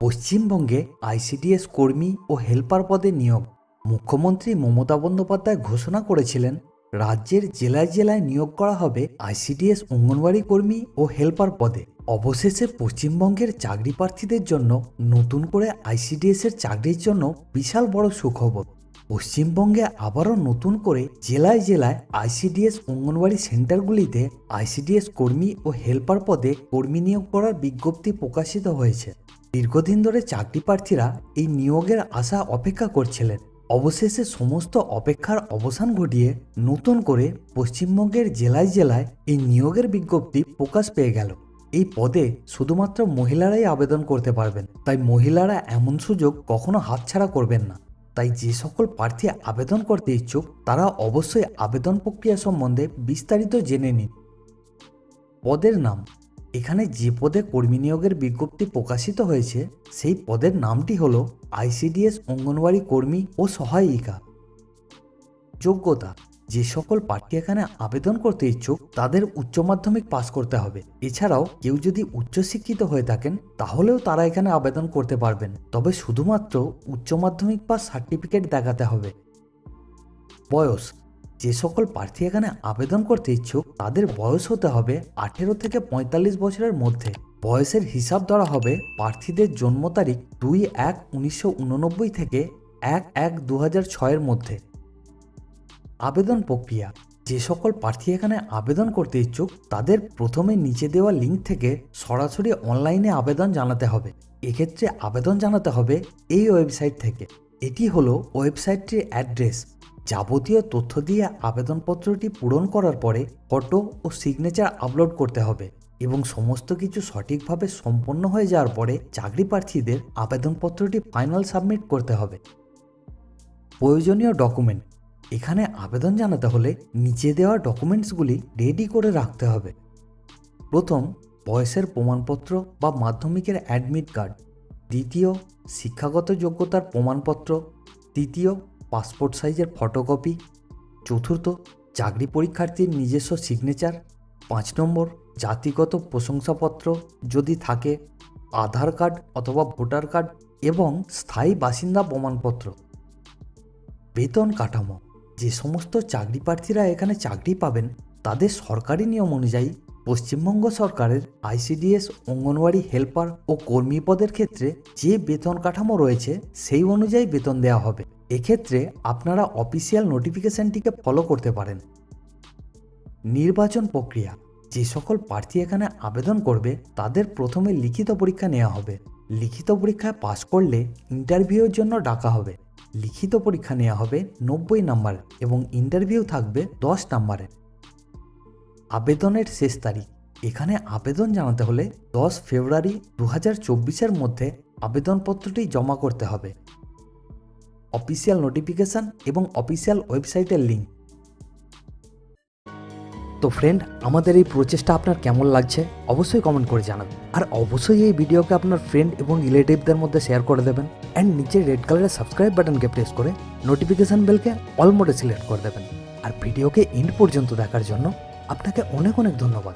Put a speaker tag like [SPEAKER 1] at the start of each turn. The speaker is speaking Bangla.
[SPEAKER 1] পশ্চিমবঙ্গে আইসিডিএস কর্মী ও হেল্পার পদে নিয়োগ। মুখ্যমন্ত্রী মমতা বন্দ্যোপাধ্যায় ঘোষণা করেছিলেন রাজ্যের জেলায় জেলায় নিয়োগ করা হবে আইসিডিএস অঙ্গনওয়াড়ি কর্মী ও হেল্পার পদে। অবশেষে পশ্চিমবঙ্গের চাকরি প্রার্থীদের জন্য নতুন করে আইসিডিএস এর চাকরির জন্য বিশাল বড় সুখবর। পশ্চিমবঙ্গে আবারও নতুন করে জেলায় জেলায় আইসিডিএস অঙ্গনওয়াড়ি সেন্টারগুলিতে আইসিডিএস কর্মী ও হেল্পার পদে কর্মী নিয়োগ করার বিজ্ঞপ্তি প্রকাশিত হয়েছে। দীর্ঘদিন ধরে চাকরি প্রার্থীরা এই নিয়োগের আশা অপেক্ষা করছিলেন। অবশেষে সমস্ত অপেক্ষার অবসান ঘটিয়ে নতুন করে পশ্চিমবঙ্গের জেলায় জেলায় এই নিয়োগের বিজ্ঞপ্তি প্রকাশ পেয়ে গেল। এই পদে শুধুমাত্র মহিলারাই আবেদন করতে পারবেন, তাই মহিলারা এমন সুযোগ কখনো হাতছাড়া করবেন না। তাই যে সকল প্রার্থী আবেদন করতে ইচ্ছুক তারা অবশ্যই আবেদন প্রক্রিয়া সম্বন্ধে বিস্তারিত জেনে নিন। পদের নাম। এখানে যে পদে কর্মী নিয়োগের বিজ্ঞপ্তি প্রকাশিত হয়েছে সেই পদের নামটি হল আইসিডিএস অঙ্গনওয়াড়ি কর্মী ও সহায়িকা। যোগ্যতা। যে সকল প্রার্থী এখানে আবেদন করতে ইচ্ছুক তাদের উচ্চ মাধ্যমিক পাস করতে হবে। এছাড়াও কেউ যদি উচ্চশিক্ষিত হয়ে থাকেন তাহলেও তারা এখানে আবেদন করতে পারবেন, তবে শুধুমাত্র উচ্চ মাধ্যমিক পাস সার্টিফিকেট দেখাতে হবে। বয়স। যে সকল প্রার্থী এখানে আবেদন করতে ইচ্ছুক তাদের বয়স হতে হবে 18 থেকে 45 বছরের মধ্যে। বয়সের হিসাব ধরা হবে প্রার্থীদের জন্ম তারিখ 2-1-1989 থেকে 1-1-2006 মধ্যে। আবেদন প্রক্রিয়া। যে সকল প্রার্থী এখানে আবেদন করতে ইচ্ছুক তাদের প্রথমে নিচে দেওয়া লিঙ্ক থেকে সরাসরি অনলাইনে আবেদন জানাতে হবে। এক্ষেত্রে আবেদন জানাতে হবে এই ওয়েবসাইট থেকে। এটি হলো ওয়েবসাইটটির অ্যাড্রেস। যাবতীয় তথ্য দিয়ে আবেদনপত্রটি পূরণ করার পরে ফটো ও সিগনেচার আপলোড করতে হবে এবং সমস্ত কিছু সঠিকভাবে সম্পন্ন হয়ে যাওয়ার পরে চাকরি প্রার্থীদের আবেদনপত্রটি ফাইনাল সাবমিট করতে হবে। প্রয়োজনীয় ডকুমেন্ট। এখানে আবেদন জানাতে হলে নিচে দেওয়া ডকুমেন্টসগুলি রেডি করে রাখতে হবে। প্রথম, বয়সের প্রমাণপত্র বা মাধ্যমিকের অ্যাডমিট কার্ড। দ্বিতীয়, শিক্ষাগত যোগ্যতার প্রমাণপত্র। তৃতীয়, পাসপোর্ট সাইজের ফটোকপি। চতুর্থ, চাকরি পরীক্ষার্থীর নিজস্ব সিগনেচার। 5 নম্বর, জাতিগত প্রশংসাপত্র যদি থাকে, আধার কার্ড অথবা ভোটার কার্ড এবং স্থায়ী বাসিন্দা প্রমাণপত্র। বেতন কাঠামো। যে সমস্ত চাকরি প্রার্থীরা এখানে চাকরি পাবেন তাদের সরকারি নিয়ম অনুযায়ী পশ্চিমবঙ্গ সরকারের আইসিডিএস অঙ্গনওয়াড়ি হেল্পার ও কর্মী পদের ক্ষেত্রে যে বেতন কাঠামো রয়েছে সেই অনুযায়ী বেতন দেওয়া হবে। এক্ষেত্রে আপনারা অফিসিয়াল নোটিফিকেশনটিকে ফলো করতে পারেন। নির্বাচন প্রক্রিয়া। যে সকল প্রার্থী এখানে আবেদন করবে তাদের প্রথমে লিখিত পরীক্ষা নেওয়া হবে। লিখিত পরীক্ষায় পাশ করলে ইন্টারভিউর জন্য ডাকা হবে। লিখিত পরীক্ষা নেওয়া হবে 90 নম্বরের এবং ইন্টারভিউ থাকবে 10 নম্বরের। আবেদনের শেষ তারিখ। এখানে আবেদন জানাতে হলে 10 ফেব্রুয়ারি 2024 মধ্যে আবেদনপত্রটি জমা করতে হবে। অফিসিয়াল নোটিফিকেশন এবং অফিসিয়াল ওয়েবসাইটের লিঙ্ক। তো ফ্রেন্ড, আমাদের এই প্রচেষ্টা আপনার কেমন লাগছে অবশ্যই কমেন্ট করে জানাবেন, আর অবশ্যই এই ভিডিওকে আপনার ফ্রেন্ড এবং রিলেটিভদের মধ্যে শেয়ার করে দেবেন অ্যান্ড নিচে রেড কালারের সাবস্ক্রাইব বাটনকে প্রেস করে নোটিফিকেশন বেলকে অল মোডে সিলেক্ট করে দেবেন। আর ভিডিওকে এন্ড পর্যন্ত দেখার জন্য আপনাকে অনেক অনেক ধন্যবাদ।